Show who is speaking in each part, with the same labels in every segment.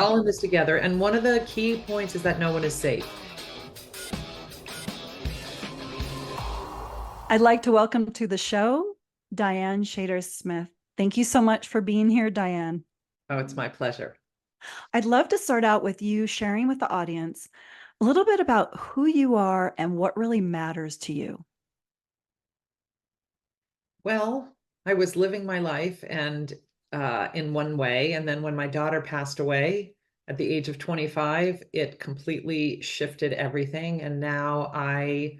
Speaker 1: all in this together. And one of the key points is that no one is safe.
Speaker 2: I'd like to welcome to the show, Diane Shader Smith. Thank you so much for being here, Diane.
Speaker 1: Oh, it's my pleasure.
Speaker 2: I'd love to start out with you sharing with the audience a little bit about who you are and what really matters to you.
Speaker 1: Well, I was living my life and in one way. And then when my daughter passed away at the age of 25, it completely shifted everything. And now I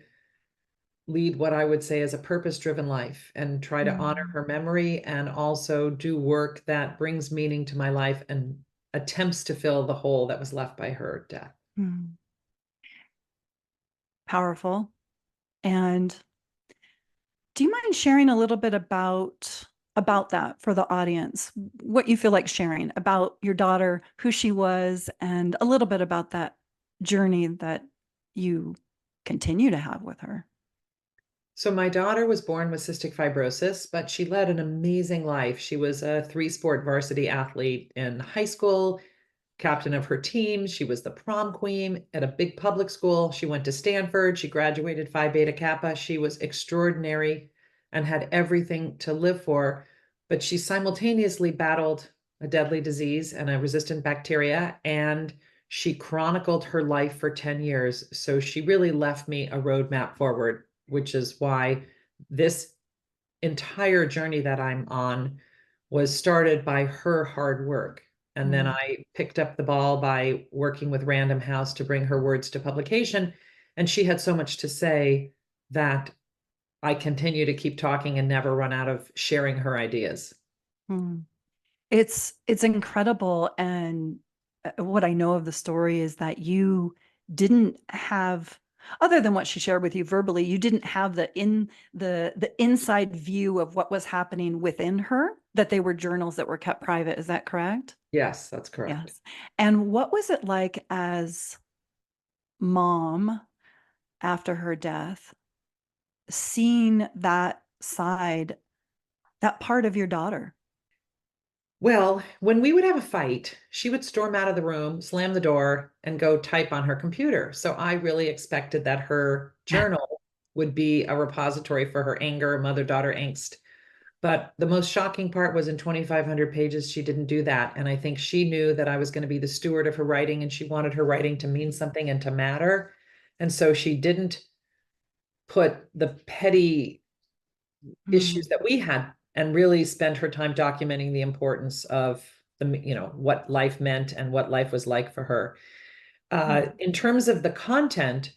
Speaker 1: lead what I would say is a purpose-driven life and try to honor her memory and also do work that brings meaning to my life and attempts to fill the hole that was left by her death.
Speaker 2: Powerful. And do you mind sharing a little bit about that for the audience? What you feel like sharing about your daughter, who she was, and a little bit about that journey that you continue to have with her.
Speaker 1: So my daughter was born with cystic fibrosis, but she led an amazing life. She was a three-sport varsity athlete in high school, captain of her team. She was the prom queen at a big public school. She went to Stanford. She graduated Phi Beta Kappa. She was extraordinary and had everything to live for, but she simultaneously battled a deadly disease and a resistant bacteria, and she chronicled her life for 10 years. So she really left me a roadmap forward, which is why this entire journey that I'm on was started by her hard work. And then I picked up the ball by working with Random House to bring her words to publication. And she had so much to say that I continue to keep talking and never run out of sharing her ideas.
Speaker 2: It's incredible. And what I know of the story is that you didn't have, other than what she shared with you verbally, you didn't have the inside view of what was happening within her, that they were journals that were kept private. Is that correct?
Speaker 1: Yes, that's correct.
Speaker 2: Yes. And what was it like as mom after her death, seeing that side, that part of your daughter?
Speaker 1: Well, when we would have a fight, she would storm out of the room, slam the door, and go type on her computer. So I really expected that her journal would be a repository for her anger, mother-daughter angst. But the most shocking part was in 2,500 pages, she didn't do that. And I think she knew that I was going to be the steward of her writing, and she wanted her writing to mean something and to matter. And so she didn't put the petty issues that we had and really spent her time documenting the importance of what life meant and what life was like for her. In terms of the content,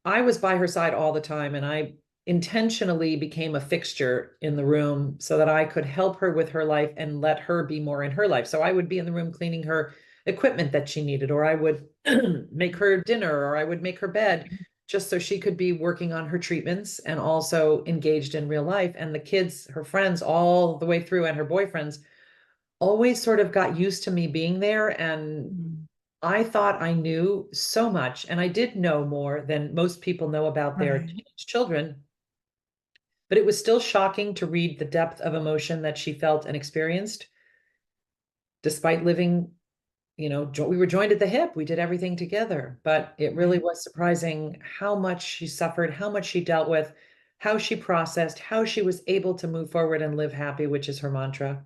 Speaker 1: I was by her side all the time, and I intentionally became a fixture in the room so that I could help her with her life and let her be more in her life. So I would be in the room cleaning her equipment that she needed, or I would make her dinner, or I would make her bed, just so she could be working on her treatments and also engaged in real life. And the kids, her friends, all the way through, and her boyfriends always sort of got used to me being there. And I thought I knew so much, and I did know more than most people know about their teenage children. But it was still shocking to read the depth of emotion that she felt and experienced, despite living, we were joined at the hip. We did everything together, but it really was surprising how much she suffered, how much she dealt with, how she processed, how she was able to move forward and live happy, which is her mantra.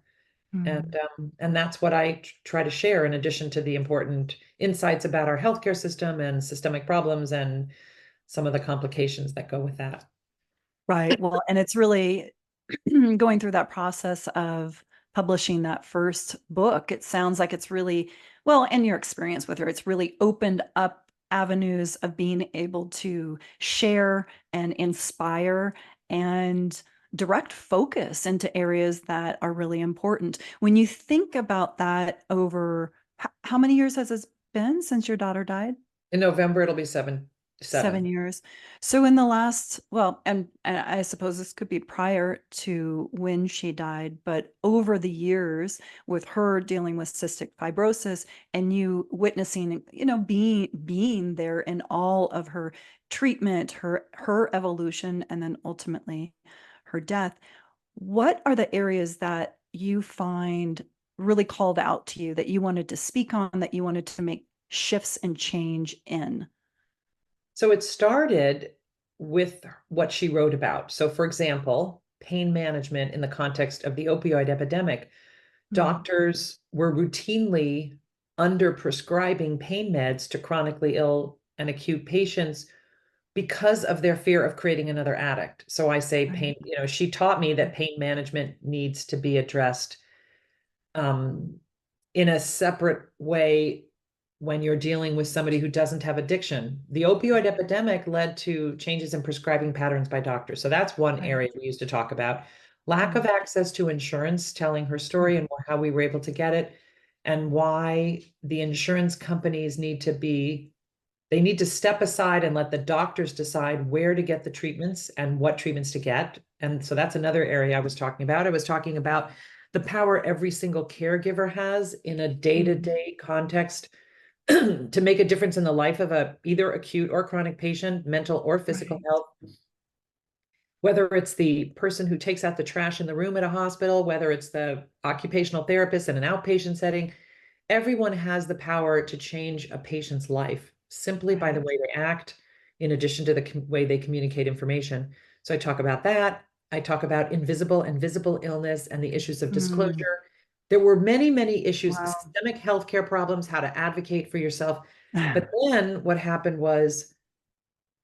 Speaker 1: And that's what I try to share, in addition to the important insights about our healthcare system and systemic problems and some of the complications that go with that.
Speaker 2: Right. Well, and it's really going through that process of publishing that first book. It sounds like it's really, well, and your experience with her, it's really opened up avenues of being able to share and inspire and direct focus into areas that are really important. When you think about that over, how many years has it been since your daughter died?
Speaker 1: In November, it'll be 7
Speaker 2: 7 years. So in the last, well, and I suppose this could be prior to when she died, but over the years with her dealing with cystic fibrosis and you witnessing, being there in all of her treatment, her evolution, and then ultimately her death, what are the areas that you find really called out to you that you wanted to speak on, that you wanted to make shifts and change in?
Speaker 1: So it started with what she wrote about. So, for example, pain management in the context of the opioid epidemic,
Speaker 2: Mm,
Speaker 1: doctors were routinely under prescribing pain meds to chronically ill and acute patients because of their fear of creating another addict. So I say pain,
Speaker 2: right.
Speaker 1: she taught me that pain management needs to be addressed um, in a separate way when you're dealing with somebody who doesn't have addiction. The opioid
Speaker 2: Right.
Speaker 1: epidemic led to changes in prescribing patterns by doctors. So that's one
Speaker 2: Right.
Speaker 1: area we used to talk about. Lack of
Speaker 2: Mm,
Speaker 1: access to insurance, telling her story
Speaker 2: mhm,
Speaker 1: and how we were able to get it, and why the insurance companies they need to step aside and let the doctors decide where to get the treatments and what treatments to get. And so that's another area I was talking about. I was talking about the power every single caregiver has in a
Speaker 2: mhm.
Speaker 1: day-to-day context to make a difference in the life of a either acute or chronic patient, mental or physical
Speaker 2: Right.
Speaker 1: health. Whether it's the person who takes out the trash in the room at a hospital, whether it's the occupational therapist in an outpatient setting, everyone has the power to change a patient's life simply by the
Speaker 2: Right.
Speaker 1: way they act, in addition to the way they communicate information. So I talk about that. I talk about invisible and visible illness and the issues of
Speaker 2: Mm,
Speaker 1: disclosure. There were many, many issues,
Speaker 2: wow.
Speaker 1: systemic healthcare problems, how to advocate for yourself. But then what happened was,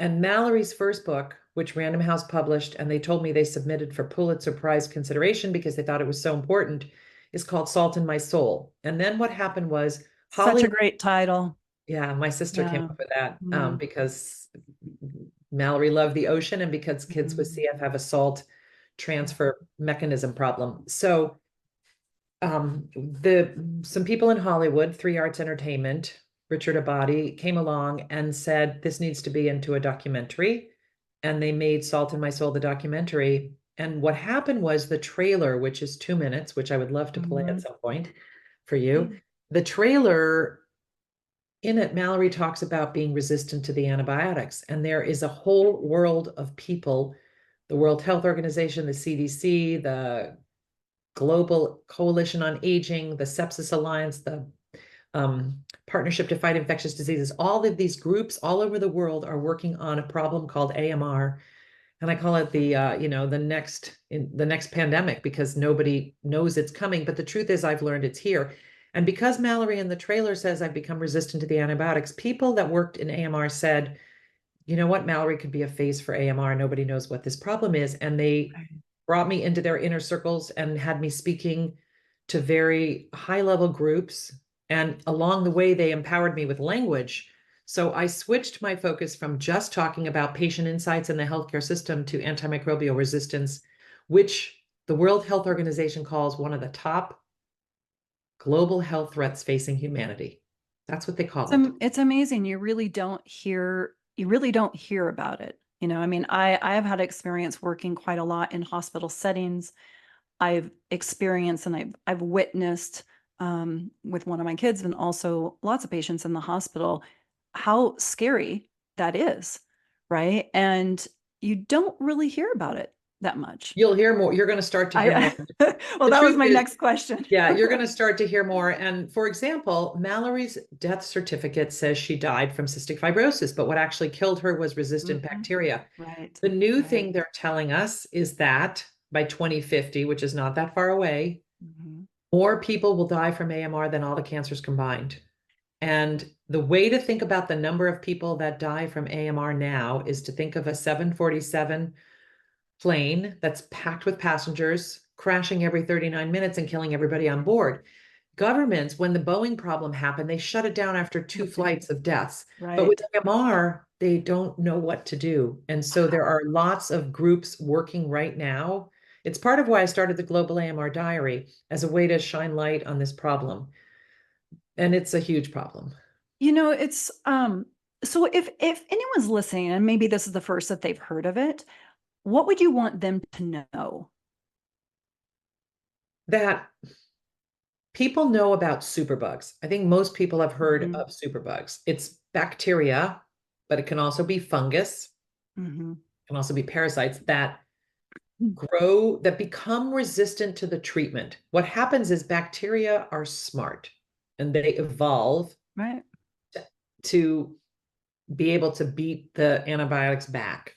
Speaker 1: and Mallory's first book, which Random House published, and they told me they submitted for Pulitzer Prize consideration because they thought it was so important, is called Salt in My Soul. And then what happened was
Speaker 2: Such a
Speaker 1: Hollywood,
Speaker 2: great title.
Speaker 1: yeah, my sister came
Speaker 2: Yeah.
Speaker 1: up with that
Speaker 2: Mm,
Speaker 1: because Mallory loved the ocean and because kids with
Speaker 2: mm,
Speaker 1: CF have a salt transfer mechanism problem. So the some people in Hollywood, Three Arts Entertainment, Richard Abadi, came along and said this needs to be into a documentary, and they made Salt in My Soul the documentary. And what happened was the trailer, which is 2 minutes, which I would love to play at
Speaker 2: mhm.
Speaker 1: some point for you. The trailer in it, Mallory talks about being resistant to the antibiotics, and there is a whole world of people, the World Health Organization, the CDC, the Global Coalition on Aging, the Sepsis Alliance, the Partnership to Fight Infectious Diseases. All of these groups all over the world are working on a problem called AMR, and I call it the next pandemic because nobody knows it's coming. But the truth is, I've learned it's here. And because Mallory in the trailer says I've become resistant to the antibiotics, people that worked in AMR said, you know what, Mallory could be a face for AMR. Nobody knows what this problem is. And they
Speaker 2: Right.
Speaker 1: brought me into their inner circles and had me speaking to very high level groups. And along the way, they empowered me with language. So I switched my focus from just talking about patient insights in the healthcare system to antimicrobial resistance, which the World Health Organization calls one of the top global health threats facing humanity. That's what they call it.
Speaker 2: It's amazing. You really don't hear about it. I mean, I have had experience working quite a lot in hospital settings. I've experienced and I've witnessed with one of my kids and also lots of patients in the hospital how scary that is, right? And you don't really hear about it that much.
Speaker 1: You'll hear more. You're going to start to hear more.
Speaker 2: I well,
Speaker 1: The
Speaker 2: that was
Speaker 1: truth
Speaker 2: my
Speaker 1: is,
Speaker 2: next question.
Speaker 1: yeah, you're going to start to hear more. And for example, Mallory's death certificate says she died from cystic fibrosis, but what actually killed her was resistant
Speaker 2: Mhm.
Speaker 1: bacteria.
Speaker 2: Right,
Speaker 1: The new
Speaker 2: right.
Speaker 1: thing they're telling us is that by 2050, which is not that far away,
Speaker 2: Mhm.
Speaker 1: more people will die from AMR than all the cancers combined. And the way to think about the number of people that die from AMR now is to think of a 747 plane that's packed with passengers crashing every 39 minutes and killing everybody on board. Governments, when the Boeing problem happened, they shut it down after two flights of deaths. But with
Speaker 2: Right.
Speaker 1: AMR, they don't know what to do. And so there are lots of groups working right now. It's part of why I started the Global AMR Diary as a way to shine light on this problem. And it's a huge problem.
Speaker 2: It's so if anyone's listening and maybe this is the first that they've heard of it, what would you want them to know?
Speaker 1: That people know about superbugs. I think most people have heard
Speaker 2: Mhm.
Speaker 1: of superbugs. It's bacteria, but it can also be fungus,
Speaker 2: Mhm.
Speaker 1: can also be parasites that grow, that become resistant to the treatment. What happens is bacteria are smart and they evolve
Speaker 2: Right.
Speaker 1: to be able to beat the antibiotics back.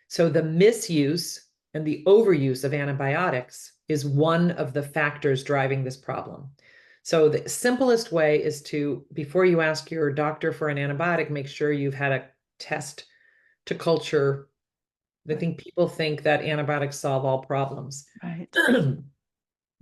Speaker 1: So the misuse and the overuse of antibiotics is one of the factors driving this problem. So the simplest way is to, before you ask your doctor for an antibiotic, make sure you've had a test to culture. I think people think that antibiotics solve all problems.
Speaker 2: Right.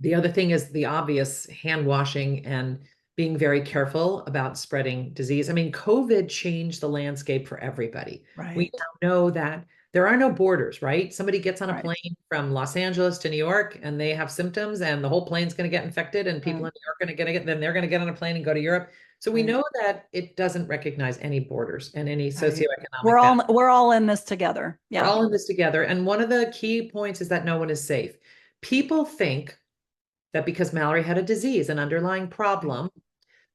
Speaker 1: The other thing is the obvious hand washing and being very careful about spreading disease. I mean, COVID changed the landscape for everybody. We
Speaker 2: Right.
Speaker 1: now know that there are no borders, right? Somebody gets on a
Speaker 2: Right.
Speaker 1: plane from Los Angeles to New York and they have symptoms and the whole plane's going to get infected and people
Speaker 2: Right.
Speaker 1: in New York are going to get, then they're going to get on a plane and go to Europe. So we
Speaker 2: Right.
Speaker 1: know that it doesn't recognize any borders and any
Speaker 2: Right.
Speaker 1: socioeconomic boundaries.
Speaker 2: We're all in this together.
Speaker 1: We're
Speaker 2: Yeah.
Speaker 1: all in this together. And one of the key points is that no one is safe. People think that because Mallory had a disease, an underlying
Speaker 2: Right.
Speaker 1: problem,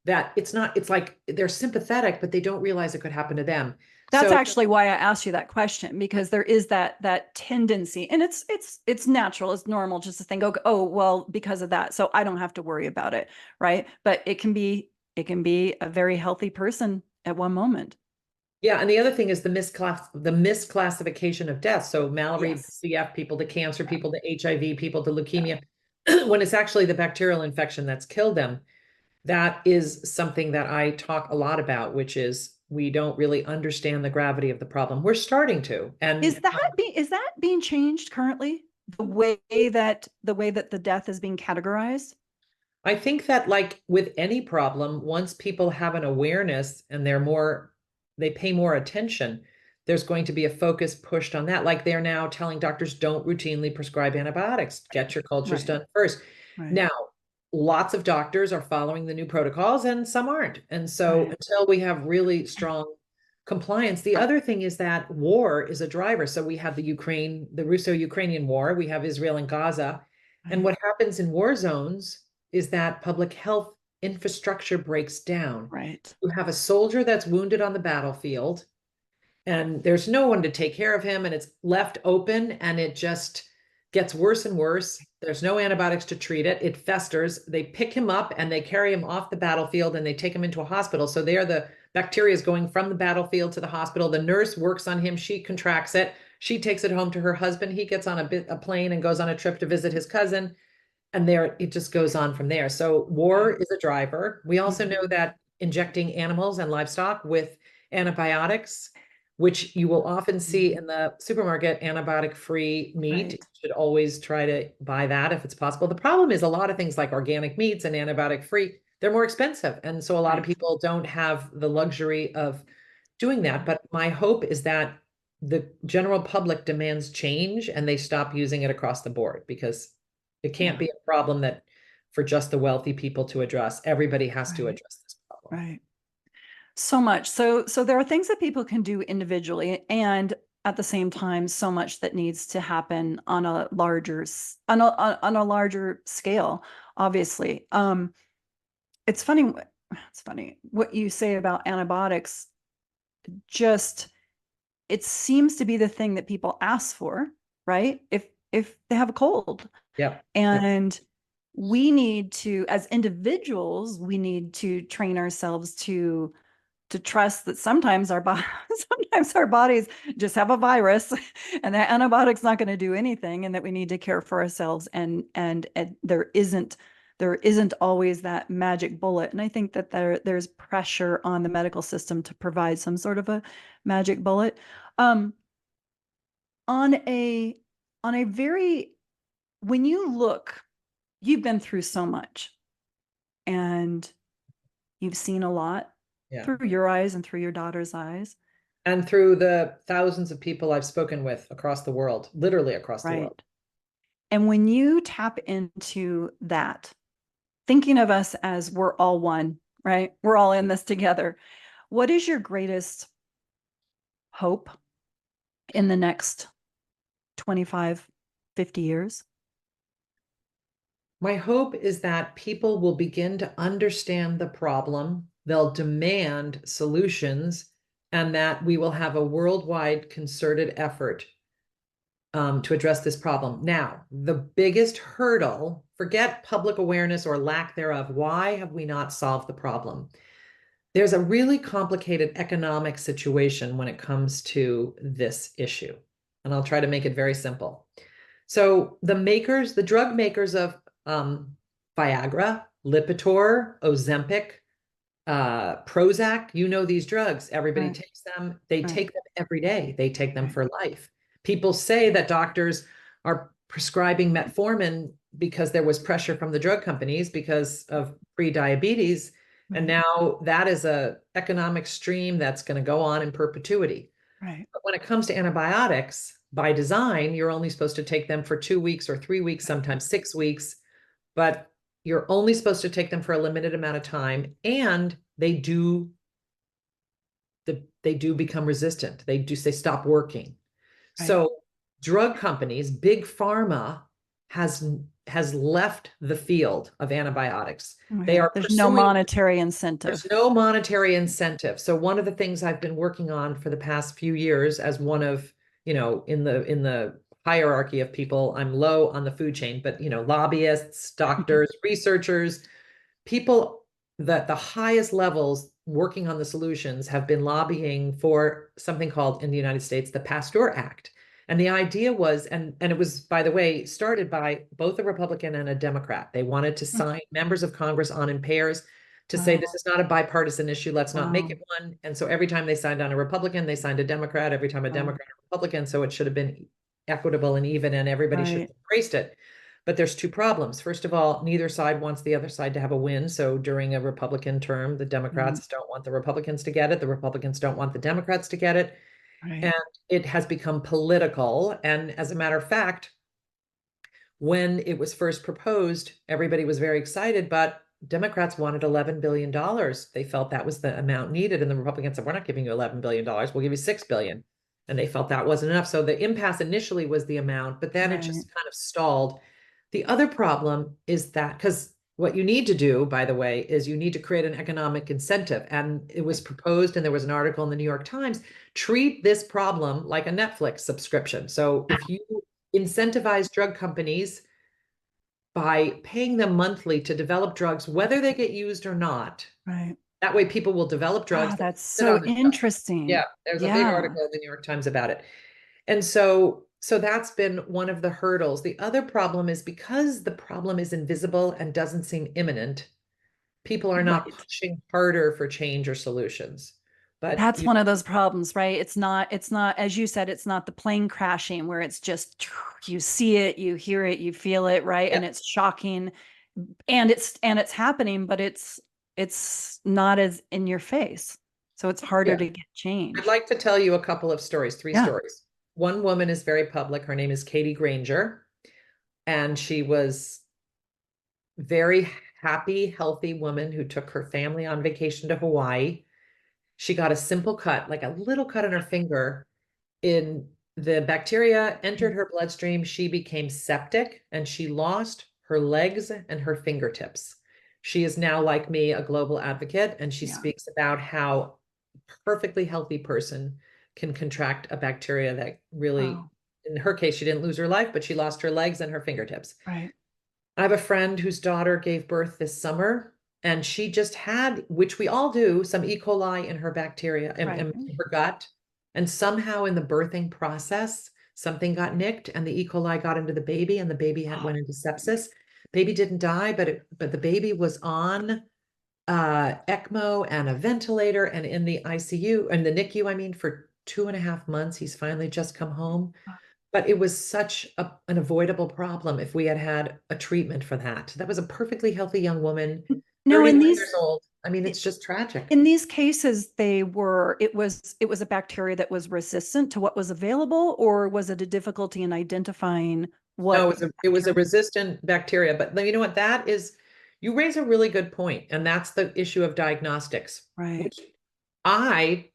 Speaker 1: that it's not, it's like they're sympathetic, but they don't realize it could happen to them.
Speaker 2: That's
Speaker 1: So
Speaker 2: actually why I asked you that question, because there is that tendency, and it's natural, it's normal just to think, okay, oh well, because of that, so I don't have to worry about it, right? But it can be a very healthy person at one moment.
Speaker 1: yeah, and the other thing is the misclassification of death. So Mallory,
Speaker 2: Yes.
Speaker 1: CF people, the cancer
Speaker 2: Yeah.
Speaker 1: people, the HIV people, the
Speaker 2: Yeah.
Speaker 1: leukemia, when it's actually the bacterial infection that's killed them. That is something that I talk a lot about, which is we don't really understand the gravity of the problem. We're starting to. And
Speaker 2: Is that being changed currently? The way that the death is being categorized?
Speaker 1: I think that, like with any problem, once people have an awareness and they pay more attention, there's going to be a focus pushed on that. Like they're now telling doctors, don't routinely prescribe antibiotics, get your cultures
Speaker 2: Right.
Speaker 1: done first.
Speaker 2: Right.
Speaker 1: Now, lots of doctors are following the new protocols and some aren't. And so
Speaker 2: Right.
Speaker 1: until we have really strong compliance, the other thing is that war is a driver. So we have the Russo-Ukrainian war, we have Israel and Gaza. And
Speaker 2: Right.
Speaker 1: what happens in war zones is that public health infrastructure breaks down.
Speaker 2: Right.
Speaker 1: You have a soldier that's wounded on the battlefield, and there's no one to take care of him, and it's left open, and it just gets worse and worse. There's no antibiotics to treat it. It festers. They pick him up and they carry him off the battlefield and they take him into a hospital. So there, the bacteria is going from the battlefield to the hospital. The nurse works on him. She contracts it. She takes it home to her husband. He gets on a plane and goes on a trip to visit his cousin, and there it just goes on from there. So war
Speaker 2: Right.
Speaker 1: is a driver. We also know
Speaker 2: Mhm.
Speaker 1: that injecting animals and livestock with antibiotics, which you will often see
Speaker 2: Mhm.
Speaker 1: in the supermarket, antibiotic-free meat. You
Speaker 2: Right.
Speaker 1: should always try to buy that if it's possible. The problem is a lot of things like organic meats and antibiotic-free, they're more expensive. And so a lot of
Speaker 2: Right.
Speaker 1: people don't have the luxury of doing that. But my hope is that the general public demands change and they stop using it across the board, because it can't
Speaker 2: Yeah.
Speaker 1: be a problem that for just the wealthy people to address. Everybody has to
Speaker 2: Right.
Speaker 1: address this problem.
Speaker 2: Right. So much. So there are things that people can do individually, and at the same time, so much that needs to happen on a on a larger scale, obviously. It's funny it's funny what you say about antibiotics. Just it seems to be the thing that people ask for, right? If they have a cold.
Speaker 1: Yep. Yep.
Speaker 2: And we need to, as individuals, we need to train ourselves to trust that sometimes sometimes our bodies just have a virus and that antibiotic's not going to do anything, and that we need to care for ourselves, and there isn't always that magic bullet. And I think that there's pressure on the medical system to provide some sort of a magic bullet. um on a on a very When you look, you've been through so much, and you've seen a lot
Speaker 1: Yeah.
Speaker 2: through your eyes and through your daughter's eyes.
Speaker 1: And through the thousands of people I've spoken with across the world, literally across the world.
Speaker 2: Right. And when you tap into that, thinking of us as we're all one, right? We're all in this together. What is your greatest hope in the next 25, 50 years?
Speaker 1: My hope is that people will begin to understand the problem, they'll demand solutions, and that we will have a worldwide concerted effort to address this problem. Now, the biggest hurdle, forget public awareness or lack thereof. Why have we not solved the problem? There's a really complicated economic situation when it comes to this issue. And I'll try to make it very simple. So the drug makers of Viagra, Lipitor, Ozempic, Prozac, these drugs. Everybody
Speaker 2: Right.
Speaker 1: takes them. They
Speaker 2: Right.
Speaker 1: take them every day. They take them
Speaker 2: Right.
Speaker 1: for life. People say that doctors are prescribing metformin because there was pressure from the drug companies because of pre-diabetes. And
Speaker 2: Right.
Speaker 1: now that is a economic stream that's going to go on in perpetuity.
Speaker 2: Right.
Speaker 1: But when it comes to antibiotics, by design, you're only supposed to take them for 2 weeks or 3 weeks, sometimes 6 weeks, but you're only supposed to take them for a limited amount of time, and they do become resistant. They stop working.
Speaker 2: Right.
Speaker 1: So drug companies, big pharma has left the field of antibiotics. They
Speaker 2: Right.
Speaker 1: are
Speaker 2: There's no
Speaker 1: pursuing
Speaker 2: monetary incentive.
Speaker 1: There's no monetary incentive. So one of the things I've been working on for the past few years as one of, in the hierarchy of people, I'm low on the food chain, but lobbyists, doctors, researchers, people that the highest levels working on the solutions have been lobbying for something called in the United States the Pasteur Act. And the idea was, and it was, by the way, started by both a Republican and a Democrat. They wanted to sign members of Congress on in pairs to say
Speaker 2: Wow.
Speaker 1: this is not a bipartisan issue. Let's not make
Speaker 2: Wow.
Speaker 1: it one. And so every time they signed on a Republican, they signed a Democrat. Every time a
Speaker 2: Wow.
Speaker 1: Democrat, a Republican. So it should have been equitable and even, and everybody should
Speaker 2: Right.
Speaker 1: have embraced it. But there's two problems. First of all, neither side wants the other side to have a win. So during a Republican term, the
Speaker 2: Mhm.
Speaker 1: Democrats don't want the Republicans to get it. The Republicans don't want the Democrats to get it.
Speaker 2: Right.
Speaker 1: And it has become political. And as a matter of fact, when it was first proposed, everybody was very excited, but Democrats wanted $11 billion. They felt that was the amount needed. And the Republicans said, we're not giving you $11 billion. We'll give you $6 billion. And they felt that wasn't enough. So the impasse initially was the amount, but then it
Speaker 2: Right.
Speaker 1: just kind of stalled. The other problem is that, because what you need to do, by the way, is you need to create an economic incentive. And it was proposed, and there was an article in the New York Times, treat this problem like a Netflix subscription. So if you incentivize drug companies by paying them monthly to develop drugs, whether they get used or not.
Speaker 2: Right.
Speaker 1: That way people will develop drugs
Speaker 2: Ah,
Speaker 1: that
Speaker 2: that's
Speaker 1: sit
Speaker 2: so
Speaker 1: on the shelf.
Speaker 2: interesting.
Speaker 1: Yeah, there's a big
Speaker 2: Yeah.
Speaker 1: article in the New York Times about it. And so that's been one of the hurdles. The other problem is because the problem is invisible and doesn't seem imminent, people are not
Speaker 2: Right.
Speaker 1: pushing harder for change or solutions. But
Speaker 2: That's one of those problems, right? It's not, as you said, it's not the plane crashing where it's just you see it, you hear it, you feel it, right?
Speaker 1: yeah,
Speaker 2: And it's shocking and it's happening, but it's not as in your face. So it's harder
Speaker 1: yeah.
Speaker 2: to get
Speaker 1: I'd
Speaker 2: change.
Speaker 1: like to tell you a couple of stories, three
Speaker 2: Yeah.
Speaker 1: stories. One woman is very public. Her name is Katie Granger, and she was very happy, healthy woman who took her family on vacation to Hawaii. She got a simple cut, like a little cut on her finger. In the bacteria entered her bloodstream. She became septic and she lost her legs and her fingertips. She is now, like me, a global advocate, and she
Speaker 2: Yeah.
Speaker 1: speaks about how a perfectly healthy person can contract a bacteria that really,
Speaker 2: Wow.
Speaker 1: in her case, she didn't lose her life, but she lost her legs and her fingertips.
Speaker 2: Right.
Speaker 1: I have a friend whose daughter gave birth this summer, and she just had, which we all do, some E. coli in her bacteria
Speaker 2: Right.
Speaker 1: in her gut. And somehow in the birthing process, something got nicked and the E. coli got into the baby, and the baby went into sepsis. Baby didn't die, but the baby was on ECMO and a ventilator and in the ICU and the NICU, I mean, for 2.5 months. He's finally just come home. But it was such an avoidable problem if we had had a treatment for that. That was a perfectly healthy young woman,
Speaker 2: No,
Speaker 1: 31 years old. I mean, it's just tragic.
Speaker 2: in these cases, it was a bacteria that was resistant to what was available, or was it a difficulty in identifying
Speaker 1: No,
Speaker 2: what
Speaker 1: it was a
Speaker 2: bacteria?
Speaker 1: resistant bacteria. But you know what? You raise a really good point, and that's the issue of diagnostics,
Speaker 2: Right.
Speaker 1: which I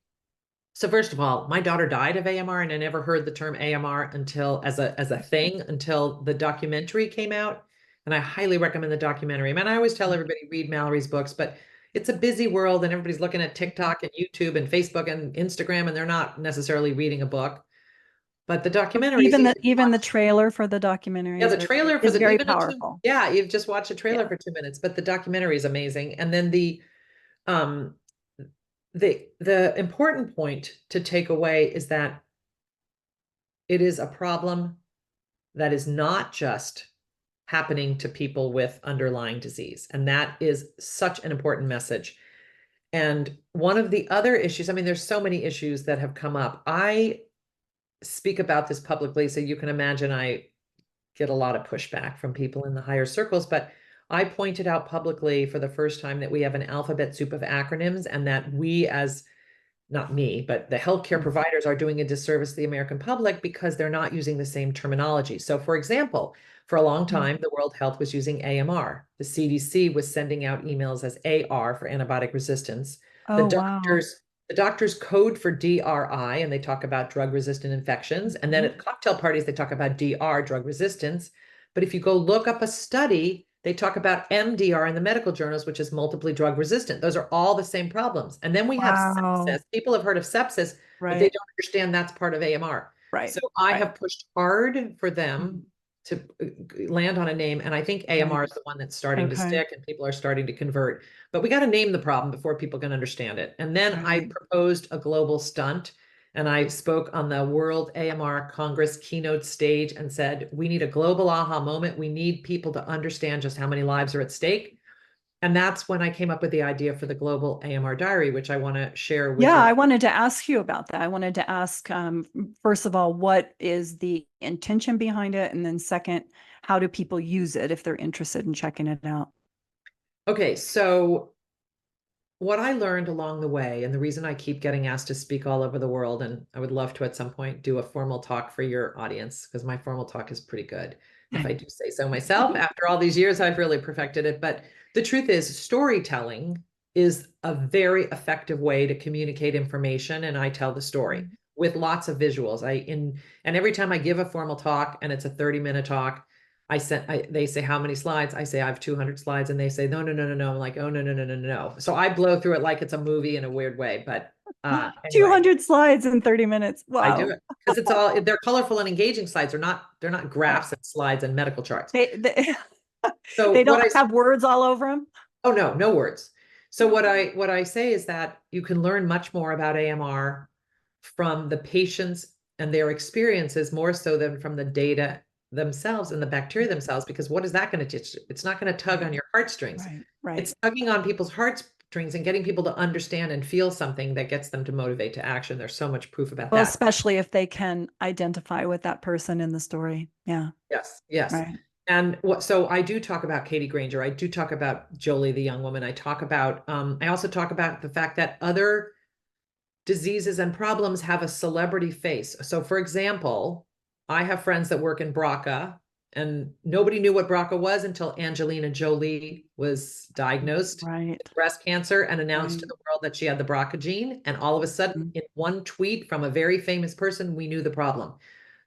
Speaker 1: So first of all, my daughter died of AMR, and I never heard the term AMR until as a thing until the documentary came out. And I highly recommend the documentary. I mean, I always tell everybody read Mallory's books, but it's a busy world and everybody's looking at TikTok and YouTube and Facebook and Instagram, and they're not necessarily reading a book. But the documentaries,
Speaker 2: Even the trailer for the documentary
Speaker 1: yeah, the trailer for
Speaker 2: is
Speaker 1: the
Speaker 2: very
Speaker 1: even
Speaker 2: powerful.
Speaker 1: yeah, you've just watched a trailer
Speaker 2: Yeah.
Speaker 1: for 2 minutes, but the documentary is amazing. And then um the important point to take away is that it is a problem that is not just happening to people with underlying disease. And that is such an important message. And one of the other issues, I mean, there's so many issues that have come up. I speak about this publicly, so you can imagine I get a lot of pushback from people in the higher circles, but I pointed out publicly for the first time that we have an alphabet soup of acronyms and that we as not me, but the healthcare providers are doing a disservice to the American public because they're not using the same terminology. So, for example, for a long time, the World Health was using AMR. The CDC was sending out emails as AR for antibiotic resistance. The
Speaker 2: Oh, wow.
Speaker 1: doctors, the doctors code for DRI and they talk about drug-resistant infections. And then at cocktail parties, they talk about DR, drug resistance. But if you go look up a study, they talk about MDR in the medical journals, which is multiply drug resistant. Those are all the same problems. And then we have
Speaker 2: Wow.
Speaker 1: sepsis. People have heard of sepsis, but they
Speaker 2: Right.
Speaker 1: don't understand that's part of AMR.
Speaker 2: Right.
Speaker 1: So I
Speaker 2: Right.
Speaker 1: have pushed hard for them to land on a name. And I think
Speaker 2: Right.
Speaker 1: AMR is the one that's starting to
Speaker 2: Okay.
Speaker 1: stick and people are starting to convert. But we got to name the problem before people can understand it. And then I
Speaker 2: Right.
Speaker 1: proposed a global stunt. And I spoke on the World AMR Congress keynote stage and said, we need a global aha moment. We need people to understand just how many lives are at stake. And that's when I came up with the idea for the global AMR diary, which I want to share with
Speaker 2: Yeah,
Speaker 1: your.
Speaker 2: I wanted to ask you about that. I wanted to ask, first of all, what is the intention behind it? And then second, how do people use it if they're interested in checking it out?
Speaker 1: Okay, so what I learned along the way, and the reason I keep getting asked to speak all over the world, and I would love to at some point do a formal talk for your audience, because my formal talk is pretty good, if I do say so myself. After all these years, I've really perfected it. But the truth is, storytelling is a very effective way to communicate information, and I tell the story with lots of visuals. And every time I give a formal talk, and it's a 30-minute talk, they say, how many slides? I say, I have 200 slides. And they say, no, no, no, no, no. I'm like, oh, no, no, no, no, no. So I blow through it like it's a movie in a weird way. But anyway,
Speaker 2: 200 slides in 30 minutes.
Speaker 1: I do
Speaker 2: Wow.
Speaker 1: it because they're colorful and engaging slides. They're not
Speaker 2: Right.
Speaker 1: graphs and slides and medical charts.
Speaker 2: They,
Speaker 1: So
Speaker 2: they
Speaker 1: what
Speaker 2: don't have words all over them.
Speaker 1: oh no, no words. So what I say is that you can learn much more about AMR from the patients and their experiences more so than from the data themselves and the bacteria themselves, because what is that going to teach? It's not going to tug on your heartstrings.
Speaker 2: Right. Right.
Speaker 1: It's tugging on people's heartstrings and getting people to understand and feel something that gets them to motivate to action. There's so much proof about
Speaker 2: Well,
Speaker 1: that.
Speaker 2: especially if they can identify with that person in the story. Yeah.
Speaker 1: Yes, yes.
Speaker 2: Right.
Speaker 1: And so I do talk about Katie Granger. I do talk about Jolie, the young woman. I also talk about the fact that other diseases and problems have a celebrity face. So, for example, I have friends that work in BRCA, and nobody knew what BRCA was until Angelina Jolie was diagnosed
Speaker 2: Right.
Speaker 1: with breast cancer and announced to
Speaker 2: Right.
Speaker 1: the world that she had the BRCA gene. And all of a sudden, in one tweet from a very famous person, we knew the problem.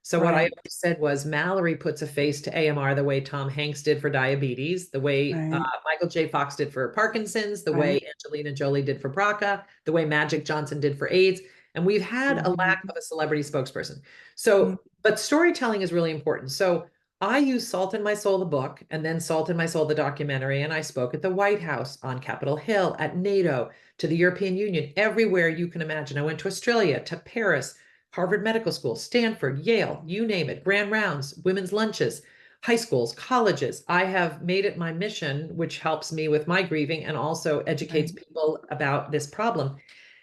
Speaker 1: So what I
Speaker 2: Right.
Speaker 1: always said was Mallory puts a face to AMR the way Tom Hanks did for diabetes, the way
Speaker 2: Right.
Speaker 1: Michael J. Fox did for Parkinson's, the way
Speaker 2: Right.
Speaker 1: Angelina Jolie did for BRCA, the way Magic Johnson did for AIDS. And we've had a lack of a celebrity spokesperson. So, but storytelling is really important. So I use Salt in My Soul, the book, and then Salt in My Soul, the documentary. And I spoke at the White House, on Capitol Hill, at NATO, to the European Union, everywhere you can imagine. I went to Australia, to Paris, Harvard Medical School, Stanford, Yale, you name it, grand rounds, women's lunches, high schools, colleges. I have made it my mission, which helps me with my grieving and also educates
Speaker 2: Right.
Speaker 1: people about this problem.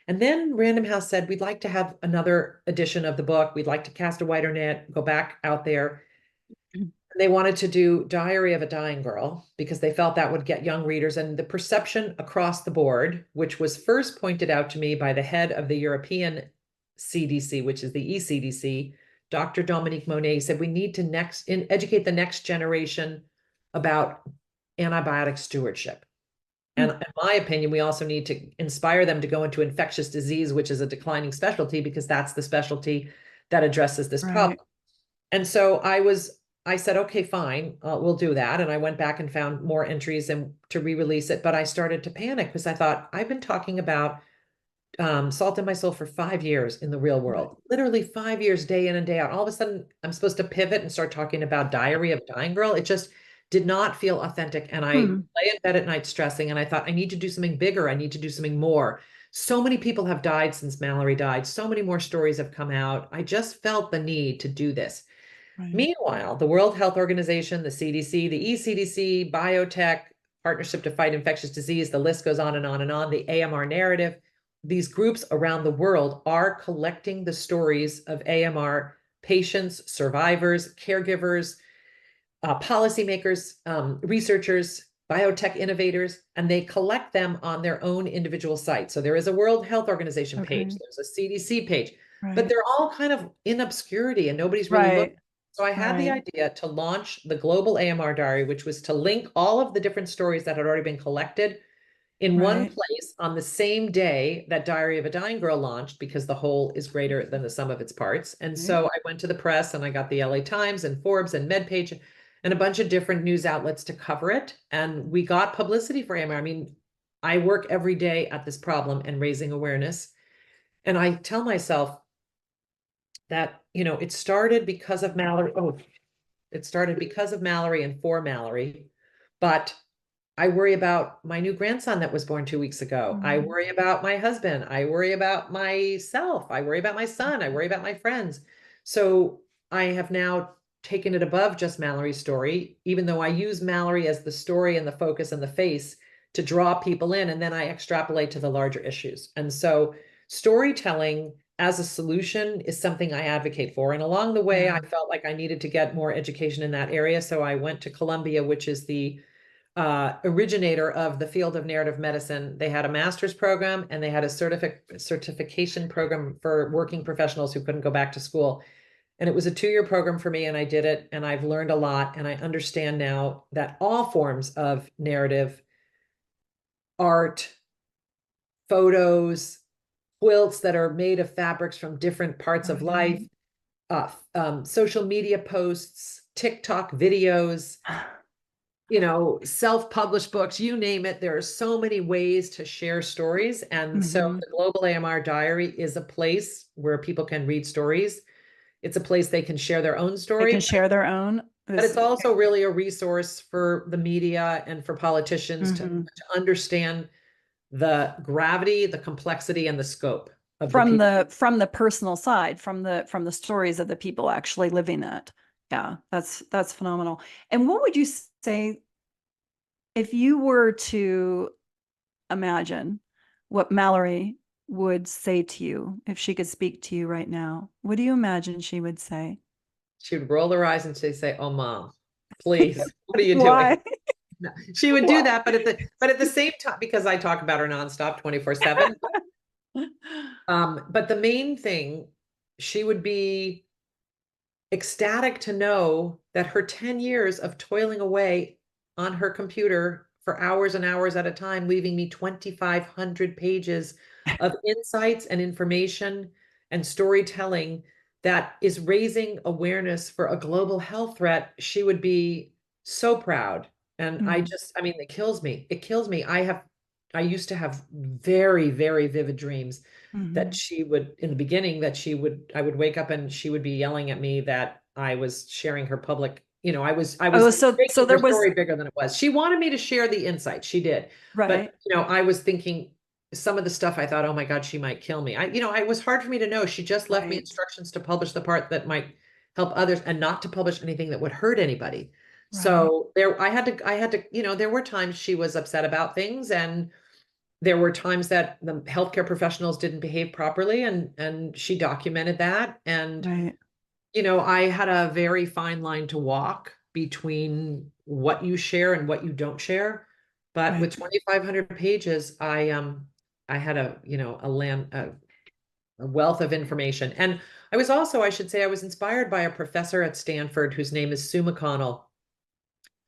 Speaker 1: And then Random House said, we'd like to have another edition of the book. We'd like to cast a wider net, go back out there. They wanted to do Diary of a Dying Girl because they felt that would get young readers. And the perception across the board, which was first pointed out to me by the head of the European CDC, which is the ECDC, Dr. Dominique Monet, said we need to educate the next generation about antibiotic stewardship. And in my opinion, we also need to inspire them to go into infectious disease, which is a declining specialty, because that's the specialty that addresses this problem.
Speaker 2: Right.
Speaker 1: And so I said, okay, fine, we'll do that. And I went back and found more entries and to re-release it. But I started to panic because I thought, I've been talking about salt in my soul for 5 years in the real
Speaker 2: Right.
Speaker 1: world, literally 5 years, day in and day out. All of a sudden, I'm supposed to pivot and start talking about Diary of a Dying Girl. It just did not feel authentic. And I
Speaker 2: Hmm.
Speaker 1: lay in bed at night stressing, and I thought, I need to do something bigger. I need to do something more. So many people have died since Mallory died. So many more stories have come out. I just felt the need to do this.
Speaker 2: Right.
Speaker 1: Meanwhile, the World Health Organization, the CDC, the ECDC, biotech, Partnership to Fight Infectious Disease, the list goes on and on and on, the AMR narrative, these groups around the world are collecting the stories of AMR patients, survivors, caregivers, policymakers, researchers, biotech innovators, and they collect them on their own individual sites. So there is a World Health Organization page,
Speaker 2: Okay.
Speaker 1: there's a CDC page, but
Speaker 2: Right.
Speaker 1: they're all kind of in obscurity and nobody's really looking.
Speaker 2: Right.
Speaker 1: So I had the
Speaker 2: Right.
Speaker 1: idea to launch the Global AMR Diary, which was to link all of the different stories that had already been collected in one
Speaker 2: Right.
Speaker 1: place on the same day that Diary of a Dying Girl launched, because the whole is greater than the sum of its parts. And
Speaker 2: Right.
Speaker 1: so I went to the press and I got the LA Times and Forbes and MedPage and a bunch of different news outlets to cover it. And we got publicity for AMR. I mean, I work every day at this problem and raising awareness. And I tell myself that, it started because of Mallory. Oh, it started because of Mallory and for Mallory. But I worry about my new grandson that was born 2 weeks ago. I
Speaker 2: Mm.
Speaker 1: worry about my husband. I worry about myself. I worry about my son. I worry about my friends. So I have now taken it above just Mallory's story, even though I use Mallory as the story and the focus and the face to draw people in. And then I extrapolate to the larger issues. And so storytelling as a solution is something I advocate for. And along the way,
Speaker 2: Yeah.
Speaker 1: I felt like I needed to get more education in that area. So I went to Columbia, which is the originator of the field of narrative medicine. They had a master's program and they had a certification program for working professionals who couldn't go back to school. And it was a 2-year program for me, and I did it, and I've learned a lot. And I understand now that all forms of narrative, art, photos, quilts that are made of fabrics from different parts of life,
Speaker 2: Right.
Speaker 1: social media posts, TikTok videos, self-published books, you name it. There are so many ways to share stories. And so
Speaker 2: Hmm.
Speaker 1: the Global AMR Diary is a place where people can read stories. It's a place they can share their own
Speaker 2: They
Speaker 1: story,
Speaker 2: can share their own.
Speaker 1: but
Speaker 2: This.
Speaker 1: it's also really a resource for the media and for politicians
Speaker 2: Mhm.
Speaker 1: to understand the gravity, the complexity, and the scope of the
Speaker 2: From
Speaker 1: people.
Speaker 2: the personal side, from the stories of the people actually living it. Yeah, that's phenomenal. And what would you say if you were to imagine what Mallory would say to you if she could speak to you right now? What do you imagine she would say?
Speaker 1: She would roll her eyes and she'd say, "Oh, mom, please, what are you doing?"
Speaker 2: Why?
Speaker 1: No, she would do
Speaker 2: Why?
Speaker 1: that, but at the same time, because I talk about her nonstop 24/7. But the main thing, she would be ecstatic to know that her 10 years of toiling away on her computer for hours and hours at a time, leaving me 2,500 pages of insights and information and storytelling that is raising awareness for a global health threat, she would be so proud. And
Speaker 2: Mm.
Speaker 1: I mean, it kills me. It kills me. I used to have very, very vivid dreams that
Speaker 2: Mhm.
Speaker 1: she would, in the beginning, I would wake up and she would be yelling at me that I was sharing her public, I
Speaker 2: Oh,
Speaker 1: was
Speaker 2: so
Speaker 1: making
Speaker 2: there
Speaker 1: her
Speaker 2: was
Speaker 1: story bigger than it was. She wanted me to share the insight. She did. But,
Speaker 2: right,
Speaker 1: I was thinking some of the stuff I thought, oh my God, she might kill me. It was hard for me to know. She just left me
Speaker 2: right,
Speaker 1: instructions to publish the part that might help others and not to publish anything that would hurt anybody.
Speaker 2: right,
Speaker 1: So I had to, there were times she was upset about things, and there were times that the healthcare professionals didn't behave properly, and she documented that. And
Speaker 2: right,
Speaker 1: I had a very fine line to walk between what you share and what you don't share. But
Speaker 2: right.
Speaker 1: with 2,500 pages, I had a wealth of information. And I should say, I was inspired by a professor at Stanford whose name is Sue McConnell,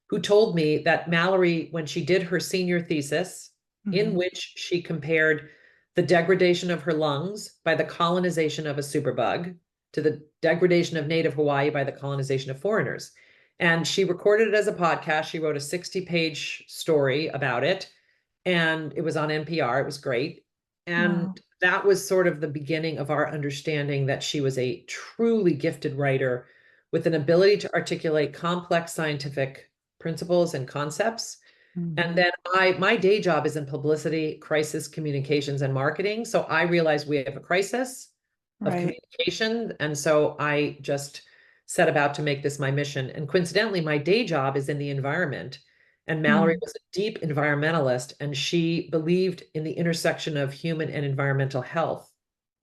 Speaker 1: who told me that Mallory, when she did her senior thesis, in
Speaker 2: Mhm.
Speaker 1: which she compared the degradation of her lungs by the colonization of a superbug to the degradation of native Hawaii by the colonization of foreigners. And she recorded it as a podcast. She wrote a 60-page story about it, and it was on NPR. It was great. And
Speaker 2: Wow.
Speaker 1: that was sort of the beginning of our understanding that she was a truly gifted writer with an ability to articulate complex scientific principles and concepts. And
Speaker 2: Mhm.
Speaker 1: then my day job is in publicity, crisis communications, and marketing. So I realized we have a crisis of
Speaker 2: Right.
Speaker 1: communication. And so I just set about to make this my mission. And coincidentally, my day job is in the environment. And Mallory
Speaker 2: Mm.
Speaker 1: was a deep environmentalist, and she believed in the intersection of human and environmental health,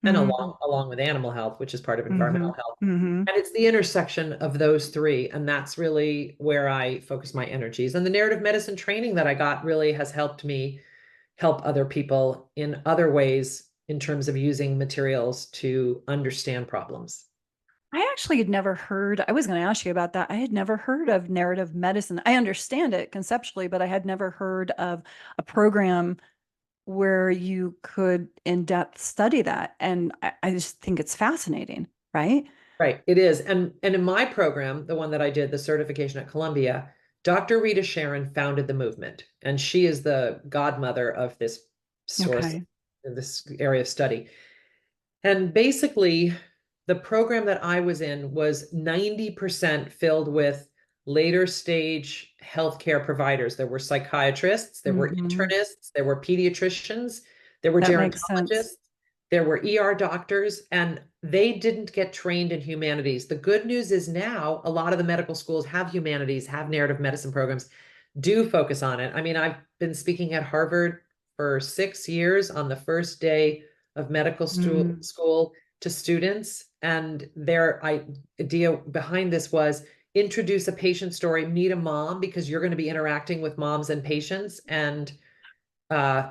Speaker 1: and
Speaker 2: Mhm.
Speaker 1: along with animal health, which is part of environmental
Speaker 2: Mhm.
Speaker 1: health.
Speaker 2: Mhm.
Speaker 1: And it's the intersection of those three. And that's really where I focus my energies. And the narrative medicine training that I got really has helped me help other people in other ways in terms of using materials to understand problems.
Speaker 2: I actually had never heard, I was going to ask you about that. I had never heard of narrative medicine. I understand it conceptually, but I had never heard of a program where you could in depth study that. And I just think it's fascinating, right?
Speaker 1: Right, it is. And in my program, the one that I did, the certification at Columbia, Dr. Rita Sharon founded the movement, and she is the godmother of this source,
Speaker 2: Okay.
Speaker 1: this area of study. And basically, the program that I was in was 90% filled with later stage healthcare providers. There were psychiatrists, there were
Speaker 2: Hmm.
Speaker 1: internists, there were pediatricians, there were
Speaker 2: That makes sense.
Speaker 1: gerontologists, there were ER doctors, and they didn't get trained in humanities. The good news is now a lot of the medical schools have humanities, have narrative medicine programs, do focus on it. I mean, I've been speaking at Harvard for 6 years on the first day of medical
Speaker 2: Mm.
Speaker 1: school to students. And their idea behind this was introduce a patient story, meet a mom, because you're going to be interacting with moms and patients. And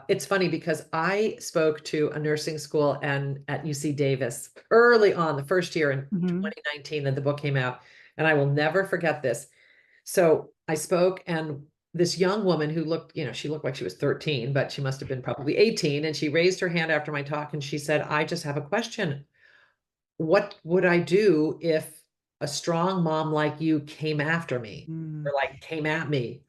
Speaker 1: it's funny because I spoke to a nursing school and at UC Davis early on, the first year in
Speaker 2: Hmm.
Speaker 1: 2019 that the book came out. And I will never forget this. So I spoke, and this young woman who looked, she looked like she was 13, but she must have been probably 18. And she raised her hand after my talk and she said, I just have a question. What would I do if a strong mom like you came after me
Speaker 2: Mm.
Speaker 1: or like came at me?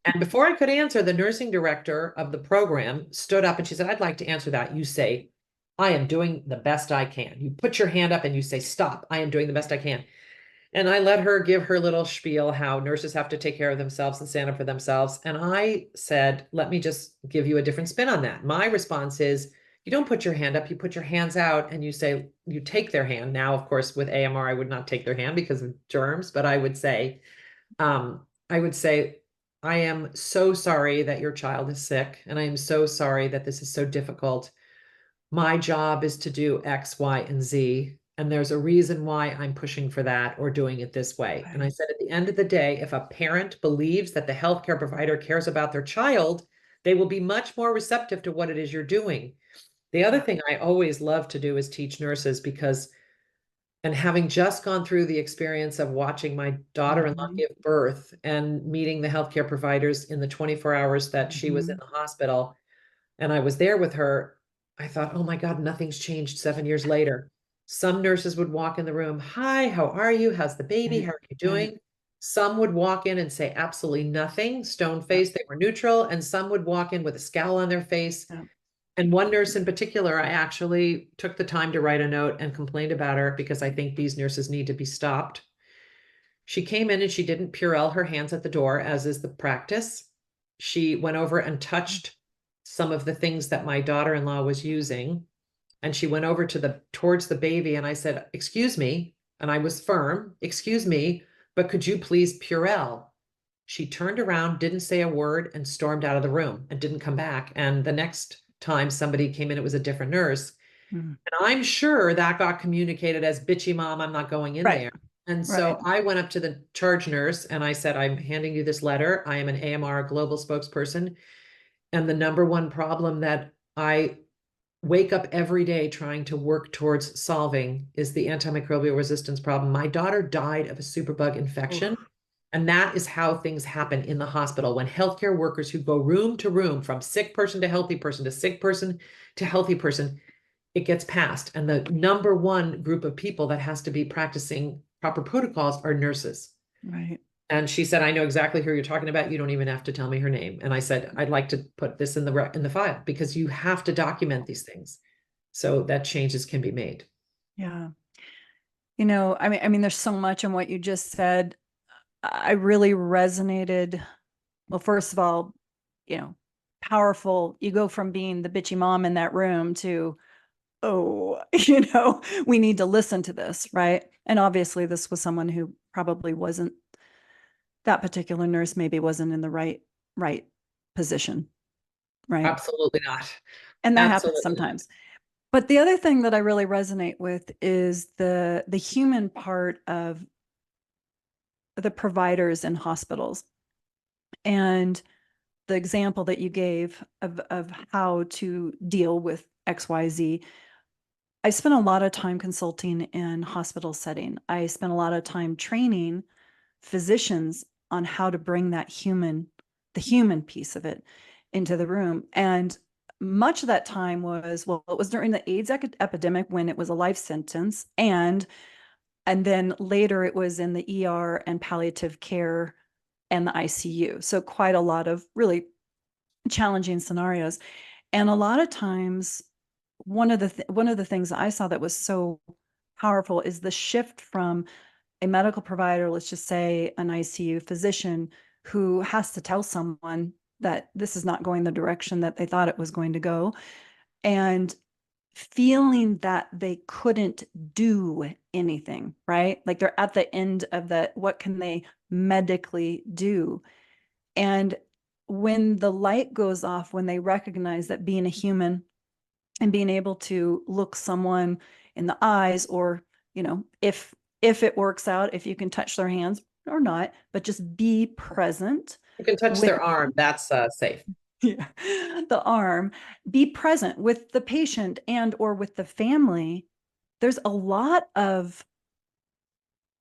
Speaker 1: And before I could answer, the nursing director of the program stood up and she said, I'd like to answer that. You say, I am doing the best I can. You put your hand up and you say, stop, I am doing the best I can. And I let her give her little spiel how nurses have to take care of themselves and stand up for themselves. And I said, let me just give you a different spin on that. My response is, you don't put your hand up, you put your hands out and you say, you take their hand. Now, of course, with AMR, I would not take their hand because of germs, but I would say, I am so sorry that your child is sick. And I am so sorry that this is so difficult. My job is to do X, Y, and Z. And there's a reason why I'm pushing for that or doing it this way. And I
Speaker 2: Right.
Speaker 1: said, at the end of the day, if a parent believes that the healthcare provider cares about their child, they will be much more receptive to what it is you're doing. The other
Speaker 2: Yeah.
Speaker 1: thing I always love to do is teach nurses because, and having just gone through the experience of watching my daughter-in-law
Speaker 2: Hmm.
Speaker 1: give birth and meeting the healthcare providers in the 24 hours that she was in
Speaker 2: Hmm.
Speaker 1: the hospital, and I was there with her, I thought, oh my God, nothing's changed 7 years later. Some nurses would walk in the room, hi, how are you? How's the baby?
Speaker 2: Right.
Speaker 1: How are you
Speaker 2: Right.
Speaker 1: doing? Some would walk in and say absolutely nothing, stone
Speaker 2: Yep.
Speaker 1: faced, they were neutral, and some would walk in with a scowl on their face.
Speaker 2: Yep.
Speaker 1: And one nurse in particular, I actually took the time to write a note and complained about her because I think these nurses need to be stopped. She came in and she didn't Purell her hands at the door, as is the practice. She went over and touched some of the things that my daughter-in-law was using. And she went over to towards the baby. And I said, excuse me. And I was firm, excuse me, but could you please Purell? She turned around, didn't say a word, and stormed out of the room and didn't come back. And the next time somebody came in, it was a different nurse.
Speaker 2: Mm.
Speaker 1: And I'm sure that got communicated as bitchy mom, I'm not going in
Speaker 2: Right.
Speaker 1: there. And so
Speaker 2: Right.
Speaker 1: I went up to the charge nurse and I said, I'm handing you this letter. I am an AMR global spokesperson. And the number one problem that I wake up every day trying to work towards solving is the antimicrobial resistance problem. My daughter died of a superbug infection.
Speaker 2: Oof.
Speaker 1: And that is how things happen in the hospital when healthcare workers who go room to room from sick person to healthy person to sick person to healthy person, it gets passed. And the number one group of people that has to be practicing proper protocols are nurses.
Speaker 2: Right.
Speaker 1: And she said, I know exactly who you're talking about. You don't even have to tell me her name. And I said, I'd like to put this in the file because you have to document these things. so that changes can be made.
Speaker 2: Yeah. I mean, there's so much in what you just said. I really resonated. Well, first of all, you know, powerful. You go from being the bitchy mom in that room to, oh, we need to listen to this, right? And obviously, this was someone who probably wasn't, that particular nurse maybe wasn't in the right position, right?
Speaker 1: Absolutely not.
Speaker 2: And that happens
Speaker 1: Absolutely not.
Speaker 2: sometimes. But the other thing that I really resonate with is the human part of the providers in hospitals. And the example that you gave of how to deal with XYZ. I spent a lot of time consulting in hospital setting. I spent a lot of time training physicians on how to bring the human piece of it into the room. And much of that time was, well, it was during the AIDS epidemic when it was a life sentence. And then later it was in the ER and palliative care and the ICU. So quite a lot of really challenging scenarios. And a lot of times, one of the things that I saw that was so powerful is the shift from a medical provider, let's just say an ICU physician, who has to tell someone that this is not going the direction that they thought it was going to go, and feeling that they couldn't do anything, right? Like they're at the end of the, what can they medically do? And when the light goes off, when they recognize that being a human and being able to look someone in the eyes, or, if it works out, if you can touch their hands or not, but just be present
Speaker 1: You can touch
Speaker 2: with
Speaker 1: their arm. That's safe.
Speaker 2: yeah, the arm, be present with the patient and or with the family. There's a lot of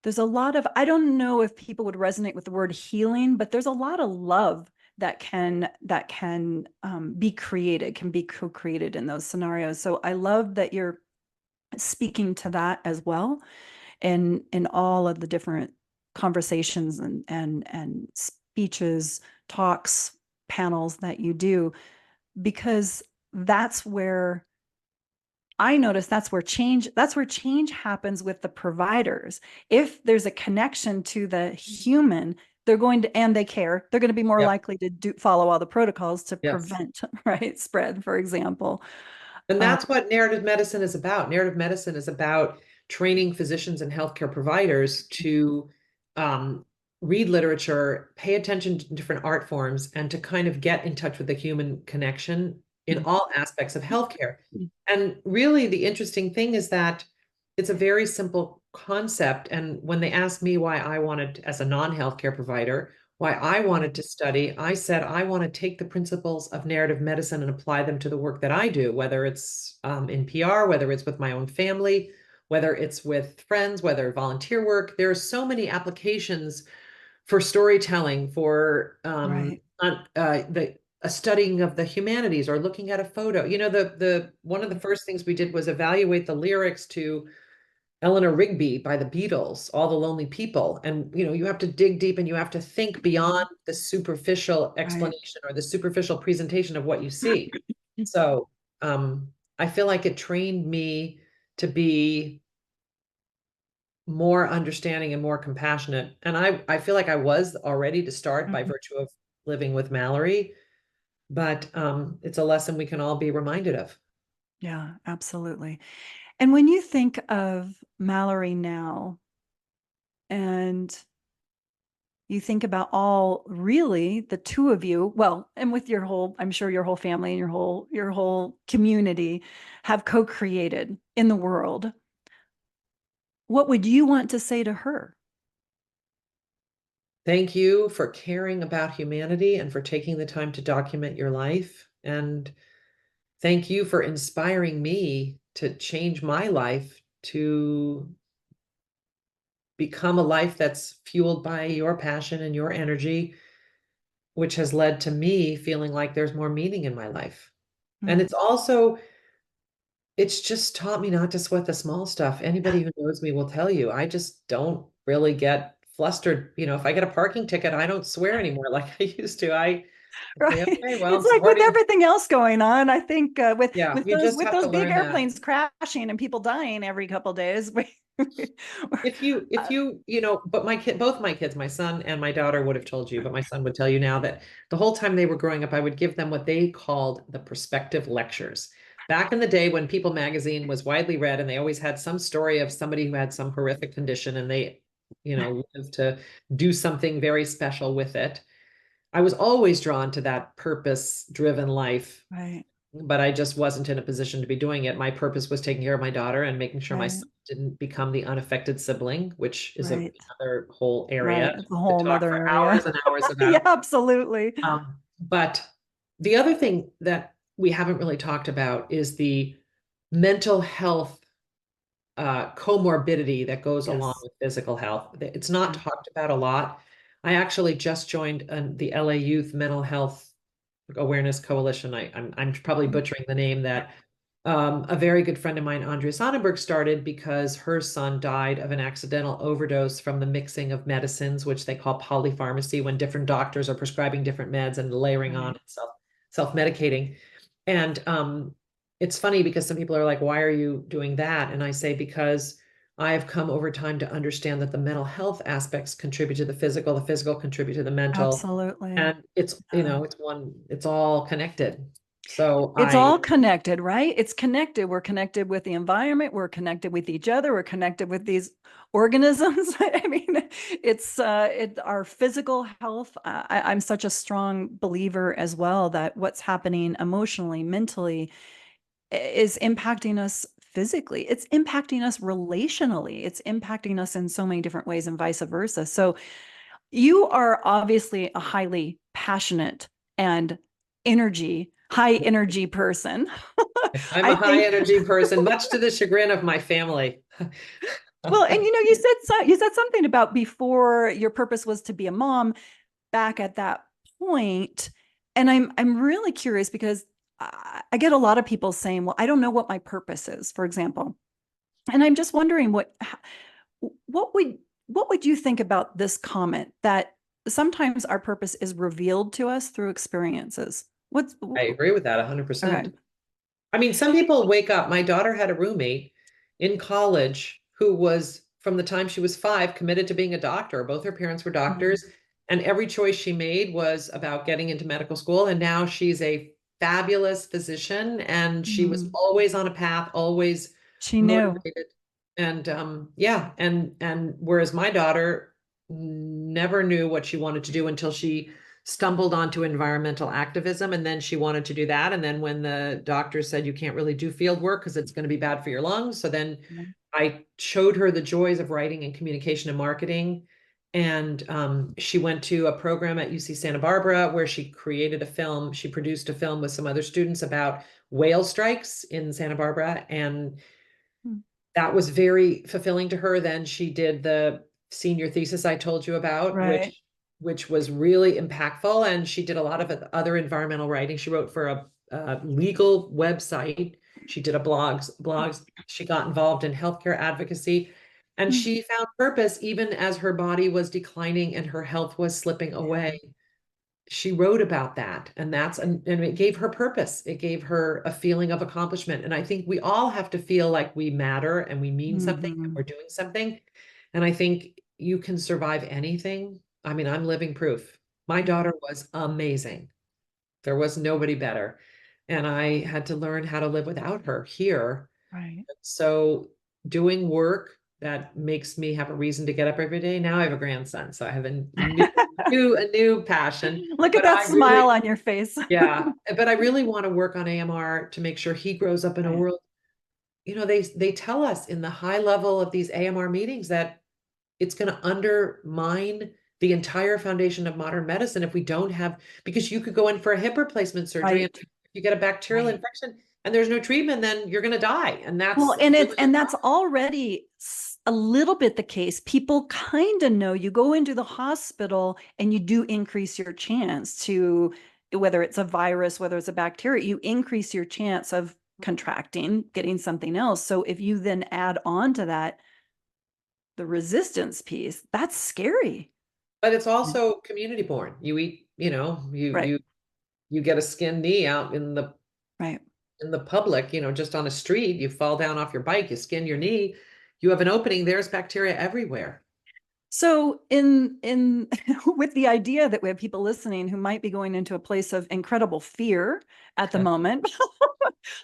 Speaker 2: I don't know if people would resonate with the word healing, but there's a lot of love that can be created, can be co-created in those scenarios. So I love that you're speaking to that as well, in all of the different conversations and speeches, talks, panels that you do, because that's where I notice that's where change happens with the providers. If there's a connection to the human, they're going to, and they care, they're going to be more
Speaker 1: Yep.
Speaker 2: likely to follow all the protocols to
Speaker 1: Yes.
Speaker 2: prevent right spread, for example.
Speaker 1: And
Speaker 2: Um,
Speaker 1: that's what narrative medicine is about. Narrative medicine is about training physicians and healthcare providers to um, read literature, pay attention to different art forms, and to kind of get in touch with the human connection in all aspects of healthcare. And really, the interesting thing is that it's a very simple concept. And when they asked me why I wanted, as a non-healthcare provider, why I wanted to study, I said, I want to take the principles of narrative medicine and apply them to the work that I do, whether it's in PR, whether it's with my own family, whether it's with friends, whether volunteer work. There are so many applications for storytelling, for
Speaker 2: right.
Speaker 1: the a studying of the humanities, or looking at a photo. The one of the first things we did was evaluate the lyrics to Eleanor Rigby by the Beatles, All the Lonely People. And you have to dig deep and you have to think beyond the superficial
Speaker 2: Right.
Speaker 1: explanation or the superficial presentation of what you see. So I feel like it trained me to be more understanding and more compassionate. And I feel like I was already to start by
Speaker 2: Mhm.
Speaker 1: virtue of living with Mallory, but it's a lesson we can all be reminded of.
Speaker 2: Yeah, absolutely. And when you think of Mallory now, and you think about all really the two of you, well, and with your whole, I'm sure your whole family and your whole community have co-created in the world, what would you want to say to her?
Speaker 1: Thank you for caring about humanity and for taking the time to document your life. And thank you for inspiring me to change my life to become a life that's fueled by your passion and your energy, which has led to me feeling like there's more meaning in my life. And
Speaker 2: Mm.
Speaker 1: it's just taught me not to sweat the small stuff. Anybody who knows me will tell you, I just don't really get flustered. If I get a parking ticket, I don't swear anymore like I used to. Say,
Speaker 2: Right.
Speaker 1: okay,
Speaker 2: It's
Speaker 1: well,
Speaker 2: like with
Speaker 1: supporting,
Speaker 2: everything else going on, I think
Speaker 1: yeah,
Speaker 2: with
Speaker 1: you just
Speaker 2: with
Speaker 1: have to
Speaker 2: those big
Speaker 1: learn that.
Speaker 2: airplanes crashing and people dying every couple of days.
Speaker 1: If
Speaker 2: uh,
Speaker 1: you, but both my kids, my son and my daughter would have told you, but my son would tell you now that the whole time they were growing up, I would give them what they called the perspective lectures. Back in the day when People magazine was widely read and they always had some story of somebody who had some horrific condition and they, lived to do something very special with it. I was always drawn to that purpose-driven life,
Speaker 2: right,
Speaker 1: but I just wasn't in a position to be doing it. My purpose was taking care of my daughter and making sure my
Speaker 2: right,
Speaker 1: son didn't become the unaffected sibling, which is
Speaker 2: right,
Speaker 1: another whole area
Speaker 2: right. It's a
Speaker 1: to
Speaker 2: whole
Speaker 1: talk
Speaker 2: nother
Speaker 1: for
Speaker 2: area.
Speaker 1: hours and hours
Speaker 2: Yeah,
Speaker 1: about.
Speaker 2: absolutely.
Speaker 1: But the other thing that we haven't really talked about is the mental health comorbidity that goes along
Speaker 2: Yes.
Speaker 1: with physical health. It's not
Speaker 2: Yeah.
Speaker 1: talked about a lot. I actually just joined the LA Youth Mental Health Awareness Coalition. I'm probably butchering the name that a very good friend of mine, Andrea Sonnenberg, started because her son died of an accidental overdose from the mixing of medicines, which they call polypharmacy, when different doctors are prescribing different meds and layering on
Speaker 2: Right.
Speaker 1: and self-medicating. And it's funny because some people are like, why are you doing that? And I say, because I have come over time to understand that the mental health aspects contribute to the physical contribute to the mental.
Speaker 2: Absolutely.
Speaker 1: And it's,
Speaker 2: Yeah.
Speaker 1: it's all connected. So
Speaker 2: It's all connected, right? It's connected. We're connected with the environment. We're connected with each other. We're connected with these organisms. I mean, our physical health. I'm such a strong believer as well that what's happening emotionally, mentally, is impacting us physically. It's impacting us relationally. It's impacting us in so many different ways and vice versa. So you are obviously a highly passionate and high energy person.
Speaker 1: I'm a
Speaker 2: I
Speaker 1: high
Speaker 2: think,
Speaker 1: energy person, much to the chagrin of my family.
Speaker 2: well, and you said something about before your purpose was to be a mom back at that point. And I'm really curious because I get a lot of people saying, well, I don't know what my purpose is, for example. And I'm just wondering what would what would you think about this comment that sometimes our purpose is revealed to us through experiences? What's
Speaker 1: I agree with that
Speaker 2: okay.
Speaker 1: 100%. I mean, some people wake up. My daughter had a roommate in college who was, from the time she was 5, committed to being a doctor. Both her parents were
Speaker 2: Mm-hmm.
Speaker 1: doctors, and every choice she made was about getting into medical school. And now she's a fabulous physician, and she was
Speaker 2: Mm-hmm.
Speaker 1: always on a path, always
Speaker 2: She knew.
Speaker 1: motivated. And yeah, and whereas my daughter never knew what she wanted to do until she stumbled onto environmental activism, and then she wanted to do that. And then when the doctor said you can't really do field work because it's going to be bad for your lungs, so then I showed her the joys of writing and communication and marketing. And she went to a program at UC Santa Barbara where she created a film. She produced a film with some other students about whale strikes in Santa Barbara. And
Speaker 2: Mm.
Speaker 1: that was very fulfilling to her. Then she did the senior thesis I told you about,
Speaker 2: Right.
Speaker 1: which was really impactful. And she did a lot of other environmental writing. She wrote for a legal website. She did a blogs. She got involved in healthcare advocacy. And
Speaker 2: Mm.
Speaker 1: she found purpose even as her body was declining and her health was slipping
Speaker 2: Yeah.
Speaker 1: away. She wrote about that, and and it gave her purpose. It gave her a feeling of accomplishment. And I think we all have to feel like we matter and we mean something and
Speaker 2: Mm-hmm.
Speaker 1: we're doing something. And I think you can survive anything. I mean, I'm living proof. My daughter was amazing. There was nobody better. And I had to learn how to live without her here.
Speaker 2: Right.
Speaker 1: So doing work that makes me have a reason to get up every day. Now I have a grandson, so I have a new passion.
Speaker 2: Look at
Speaker 1: But
Speaker 2: that
Speaker 1: I really,
Speaker 2: smile on your face.
Speaker 1: yeah, but I really want to work on AMR to make sure he grows up in a
Speaker 2: Right.
Speaker 1: world. They tell us in the high level of these AMR meetings that it's going to undermine the entire foundation of modern medicine if we don't have, because you could go in for a hip replacement surgery and
Speaker 2: Right.
Speaker 1: if you get a bacterial
Speaker 2: Right.
Speaker 1: infection and there's no treatment, then you're going to die. And
Speaker 2: Well,
Speaker 1: that's
Speaker 2: and
Speaker 1: really the
Speaker 2: that's
Speaker 1: problem.
Speaker 2: already a little bit the case. People kind of know you go into the hospital and you do increase your chance to, whether it's a virus, whether it's a bacteria, you increase your chance of contracting, getting something else. So if you then add on to that the resistance piece, that's scary.
Speaker 1: But it's also community born. You eat,
Speaker 2: Right.
Speaker 1: you get a skinned knee out
Speaker 2: Right.
Speaker 1: in the public, just on a street, you fall down off your bike, you skin your knee, you have an opening, there's bacteria everywhere.
Speaker 2: So in with the idea that we have people listening who might be going into a place of incredible fear at the moment.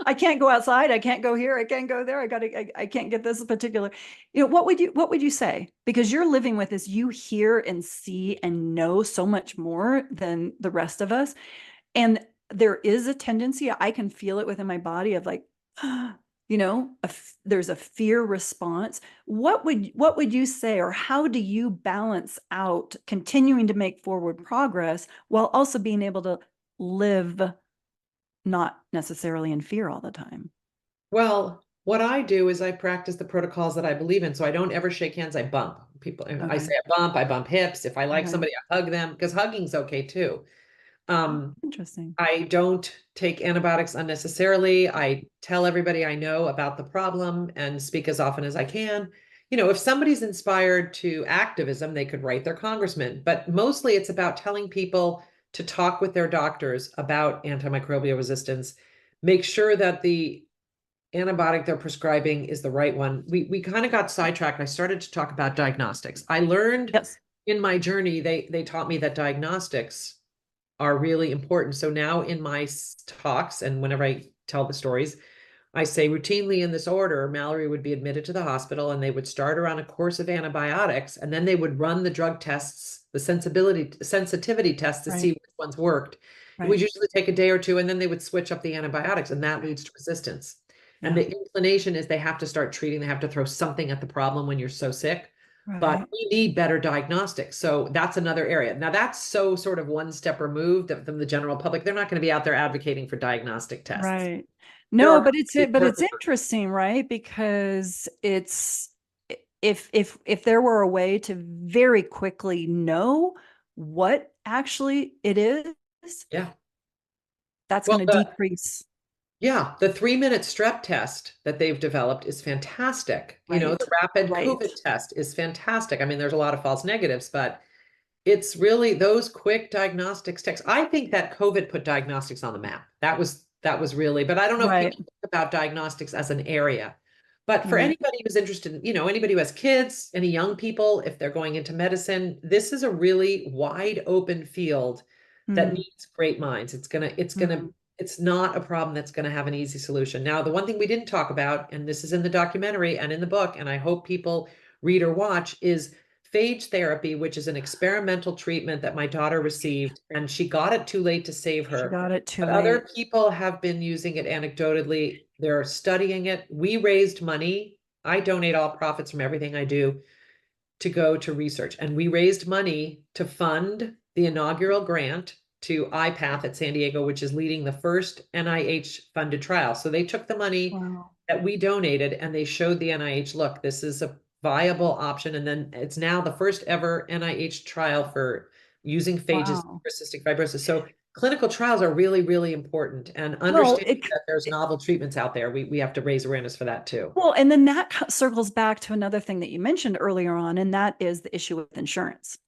Speaker 2: I can't go outside, I can't go here, I can't go there, I can't get this particular. What would you say? Because you're living with this, you hear and see and know so much more than the rest of us. And there is a tendency, I can feel it within my body of like, there's a fear response. What would you say, or how do you balance out continuing to make forward progress while also being able to live not necessarily in fear all the time?
Speaker 1: Well, what I do is I practice the protocols that I believe in. So I don't ever shake hands, I bump people. I
Speaker 2: Okay.
Speaker 1: say I bump hips. If I like
Speaker 2: Okay.
Speaker 1: somebody, I hug them, because hugging's okay too. Um,
Speaker 2: Interesting.
Speaker 1: I don't take antibiotics unnecessarily. I tell everybody I know about the problem and speak as often as I can. If somebody's inspired to activism, they could write their congressman, but mostly it's about telling people to talk with their doctors about antimicrobial resistance, make sure that the antibiotic they're prescribing is the right one. We kind of got sidetracked. I started to talk about diagnostics. I learned
Speaker 2: Yes.
Speaker 1: in my journey, they taught me that diagnostics are really important. So now in my talks and whenever I tell the stories, I say routinely in this order, Mallory would be admitted to the hospital and they would start her on a course of antibiotics, and then they would run the drug tests, the sensitivity tests to see
Speaker 2: Right.
Speaker 1: which ones worked. It would
Speaker 2: Right.
Speaker 1: usually take a day or two, and then they would switch up the antibiotics, and that leads to resistance. And
Speaker 2: Yeah.
Speaker 1: the inclination is they have to start treating, they have to throw something at the problem when you're so sick. But
Speaker 2: Right.
Speaker 1: we need better diagnostics. So that's another area. Now, that's so sort of one step removed from the general public. They're not going to be out there advocating for diagnostic tests.
Speaker 2: Right.
Speaker 1: There
Speaker 2: No,
Speaker 1: are
Speaker 2: but it's
Speaker 1: perfect.
Speaker 2: interesting, right? Because it's if there were a way to very quickly know what actually it is,
Speaker 1: Yeah.
Speaker 2: that's
Speaker 1: Well,
Speaker 2: going to decrease.
Speaker 1: the 3-minute strep test that they've developed is fantastic.
Speaker 2: Right.
Speaker 1: The rapid
Speaker 2: Right.
Speaker 1: COVID test is fantastic. I mean, there's a lot of false negatives, but it's really those quick diagnostics tests. I think that COVID put diagnostics on the map. That was really, but I don't know if
Speaker 2: Right.
Speaker 1: people think about diagnostics as an area. But for
Speaker 2: Right.
Speaker 1: anybody who's interested in, anybody who has kids, any young people, if they're going into medicine, this is a really wide open field that
Speaker 2: Mm,
Speaker 1: needs great minds.
Speaker 2: mm,
Speaker 1: It's not a problem that's going to have an easy solution. Now, the one thing we didn't talk about, and this is in the documentary and in the book, and I hope people read or watch, is phage therapy, which is an experimental treatment that my daughter received, and she got it too late to save
Speaker 2: she
Speaker 1: her.
Speaker 2: got it too
Speaker 1: But other
Speaker 2: late.
Speaker 1: people have been using it anecdotally. They're studying it. We raised money. I donate all profits from everything I do to go to research. And we raised money to fund the inaugural grant to IPATH at San Diego, which is leading the first NIH funded trial. So they took the money
Speaker 2: Wow.
Speaker 1: that we donated and they showed the NIH, look, this is a viable option. And then it's now the first ever NIH trial for using phages
Speaker 2: Wow.
Speaker 1: for cystic fibrosis. So clinical trials are really, really important, and
Speaker 2: Well,
Speaker 1: understanding that there's novel treatments out there. We have to raise awareness for that too.
Speaker 2: and then that circles back to another thing that you mentioned earlier on, and that is the issue with insurance.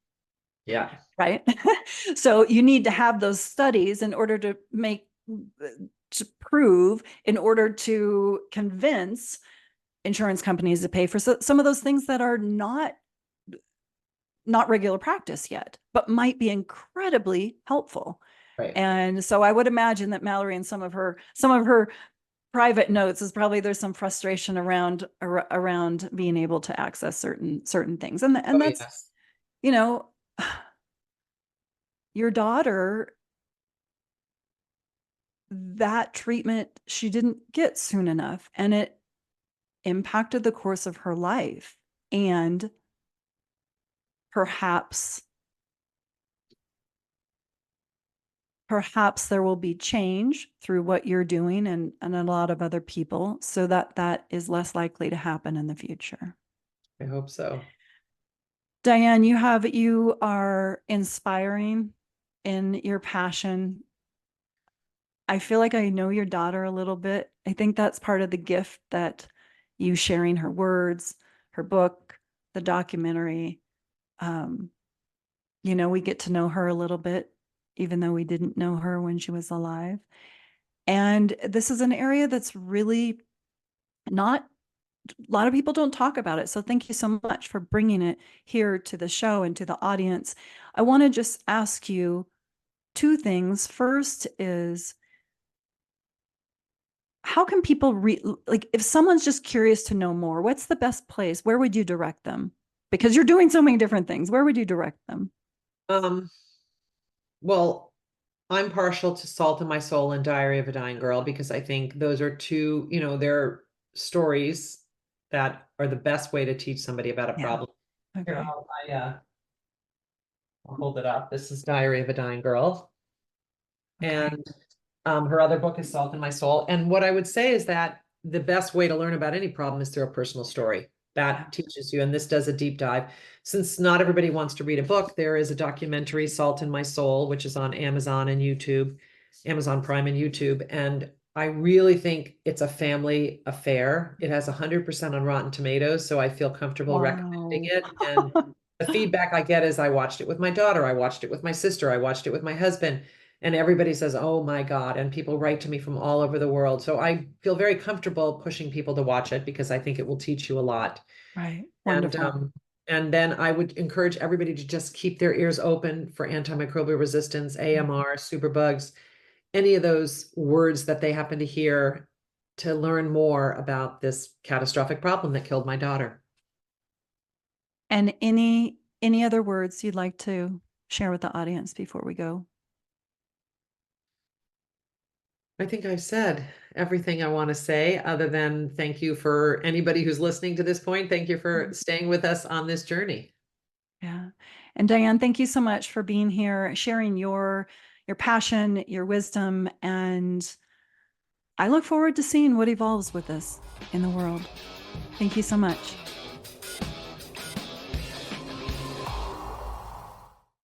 Speaker 1: Yeah.
Speaker 2: Right. So you need to have those studies in order to prove, in order to convince insurance companies to pay for some of those things that are not regular practice yet, but might be incredibly helpful.
Speaker 1: Right.
Speaker 2: And so I would imagine that Mallory, and some of her private notes, is probably there's some frustration around being able to access certain things. And
Speaker 1: Oh,
Speaker 2: that's,
Speaker 1: yes.
Speaker 2: you know, your daughter, that treatment she didn't get soon enough, and it impacted the course of her life. And perhaps there will be change through what you're doing, and a lot of other people, so that that is less likely to happen in the future.
Speaker 1: I hope so.
Speaker 2: Diane, you are inspiring in your passion. I feel like I know your daughter a little bit. I think that's part of the gift, that you sharing her words, her book, the documentary. We get to know her a little bit even though we didn't know her when she was alive. And this is an area that's really not, a lot of people don't talk about it. So thank you so much for bringing it here to the show and to the audience. I want to just ask you two things. First is, how can people like, if someone's just curious to know more, what's the best place? Where would you direct them? Because you're doing so many different things. Where would you direct them?
Speaker 1: Um, well, I'm partial to Salt in My Soul and Diary of a Dying Girl because I think those are two, they're stories that are the best way to teach somebody about a
Speaker 2: Yeah.
Speaker 1: problem. Here,
Speaker 2: Okay.
Speaker 1: I'll hold it up. This is Diary of a Dying Girl.
Speaker 2: Okay.
Speaker 1: And her other book is Salt in My Soul. And what I would say is that the best way to learn about any problem is through a personal story. That
Speaker 2: Yeah.
Speaker 1: teaches you, and this does a deep dive. Since not everybody wants to read a book, there is a documentary, Salt in My Soul, which is on Amazon and YouTube, Amazon Prime and YouTube. And I really think it's a family affair. It has 100% on Rotten Tomatoes, so I feel comfortable recommending
Speaker 2: Wow.
Speaker 1: it. And the feedback I get is I watched it with my daughter, I watched it with my sister, I watched it with my husband. And everybody says, oh my God. And people write to me from all over the world. So I feel very comfortable pushing people to watch it because I think it will teach you a lot.
Speaker 2: Right.
Speaker 1: And
Speaker 2: Wonderful.
Speaker 1: and then I would encourage everybody to just keep their ears open for antimicrobial resistance, AMR, superbugs, any of those words that they happen to hear to learn more about this catastrophic problem that killed my daughter.
Speaker 2: And any other words you'd like to share with the audience before we go?
Speaker 1: I think I've said everything I want to say, other than thank you for anybody who's listening to this point. Thank you for staying with us on this journey.
Speaker 2: Yeah. And Diane, thank you so much for being here, sharing your passion, your wisdom, and I look forward to seeing what evolves with this in the world. Thank you so much.